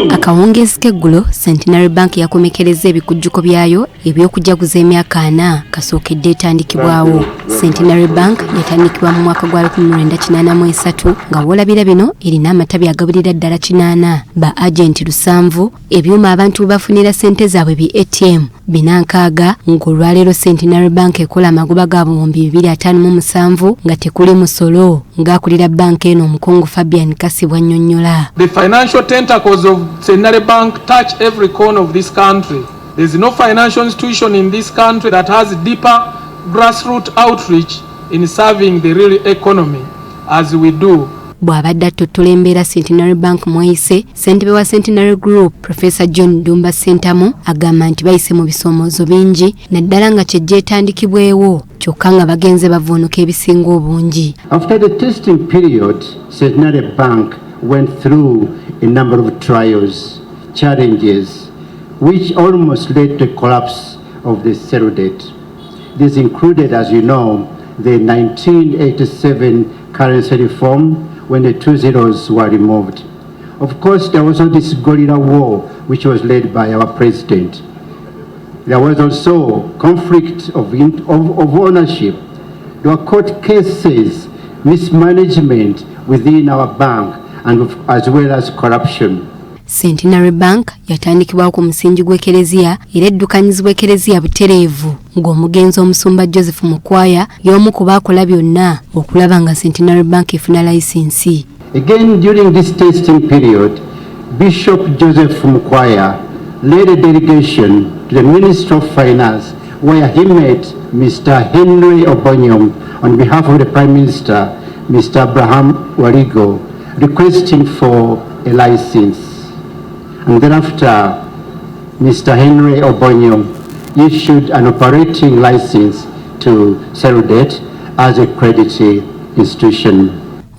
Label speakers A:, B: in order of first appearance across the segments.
A: Akawungeezi k'eggulo Centenary Bank yakomekereza ebikujjuko byayo eby'okujaguza emyaka 4 kasookedde etandikibwawo. Centenary Bank yatandikibwa mu mwaka gwa 1983 nga w'olabira bino erina amatabi agabulira ddala 80 ba agenti 7 ebyuma abantu bafunira ssente zaabwe bi ATM 460 ng'olwaleero Centenary Bank ekola amagoba ga buwumbi 257 nga tekuli musolo ng'akulira bank eno omukungu Fabian Kasibwa annyonnyola.
B: The financial tentacles of Centenary Bank touch every corner of this country. There is no financial institution in this country that has deeper grassroots outreach in serving the real economy as we do.
A: Bw'abadde attottula embeera Centenary Bank mweyise, ssentebe wa Centenary Group Professor John Dumba Sentamu agamba nti bayise mu bisoomoozo bingi naddala nga kyejja etandikibwewo kyokka nga bagenze bavuunuka ebisinga obungi.
C: After the testing period, Centenary Bank went through a number of trials, challenges, which almost led to the collapse of the zero debt. This included, as you know, the 1987 currency reform when the 2 zeros were removed. Of course, there was also this guerrilla war which was led by our president. There was also conflict of ownership. There were court cases, mismanagement within our bank, and as well as corruption.
A: Centenary Bank yatandikibwa ku musingi gw'ekereziya era eddukanyizibwa ekereziya butereevu ng'omugenzi omusumba Joseph Mukwaya y'omu ku baakola byonna okulaba nga Centenary Bank efuna layisinsi.
C: Again, during this testing period, Bishop Joseph Mukwaya led a delegation to the Ministry of Finance where he met Mr. Henry Obonyom on behalf of the Prime Minister, Mr. Abraham Warigo, requesting for a license. And thereafter, Mr. Henry Obonyom issued an operating license to Cerudet as a credit institution.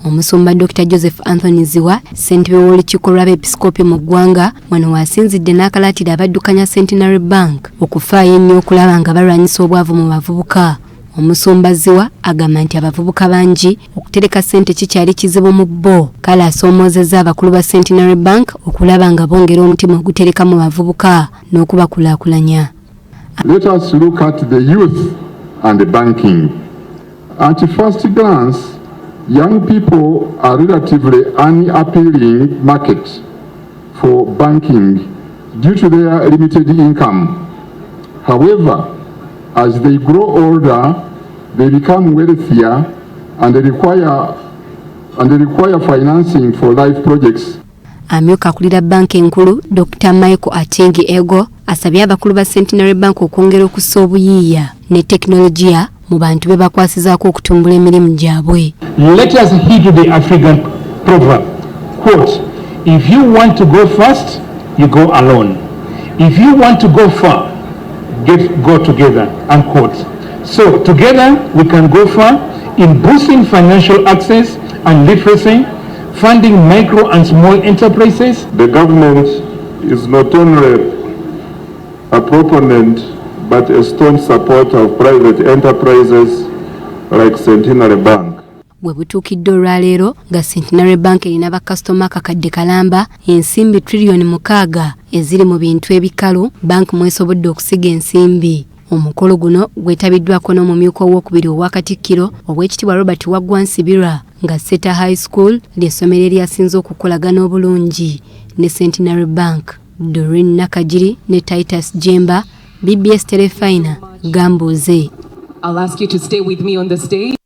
A: Omusumba Dr. Joseph Anthony Ziwa, ssentebe w'olukiiko lw'abeepisikoopi mu ggwanga, wano wasinzidde n'akalaatira abaddukanya Centenary Bank okufaayo ennyo okulaba nga balwanyisa obwavu mu bavubuka. Omusumba Ziwa agamba nti abavubuka bangi okutereka ssente kikyali kizibu mu bo, kale asoomoozezza abakulu ba Centenary Bank okulaba nga bongera omutima ogutereka mu bavubuka n'okubakulaakulanya.
D: Let us look at the youth and the banking. At first glance, young people are relatively unappealing market for banking due to their limited income. However, as they grow older, they become wealthier and they require financing for life projects.
A: Amyuka akulira bank enkulu Dr. Michael Atingi Ego asabye abakulu ba Centenary Bank okwongera okussa obuyiiya ne teknologiya mu bantu be bakwasizaako okutumbula emirimu gyabwe.
E: Let us heed the African proverb, quote, if you want to go fast, you go alone. If you want to go far, go together, unquote. So together we can go far in boosting financial access and literacy, funding micro and small enterprises.
D: The government is not only a proponent but a staunch supporter of private enterprises like Centenary Bank.
A: Bwe butuukidde olwaleero nga Centenary Bank erina bakasitoma akakadde kalamba ensimbi trillion 6 eziri mu bintu ebikalu bank mwesobodde okusiga ensimbi. Omukolo guno gwetabiddwako n'omumyuka ow'okubiri owa Katikkiro Oweekitiibwa Robert Waggwa Nsibirwa nga Seta High School ly'essomero eryasinze okukolagana obulungi ne Centenary Bank. Doreen Nakajiri ne Titus Jemba, BBS Terefayina, Gambuuze.
F: I'll ask you to stay with me on the stage.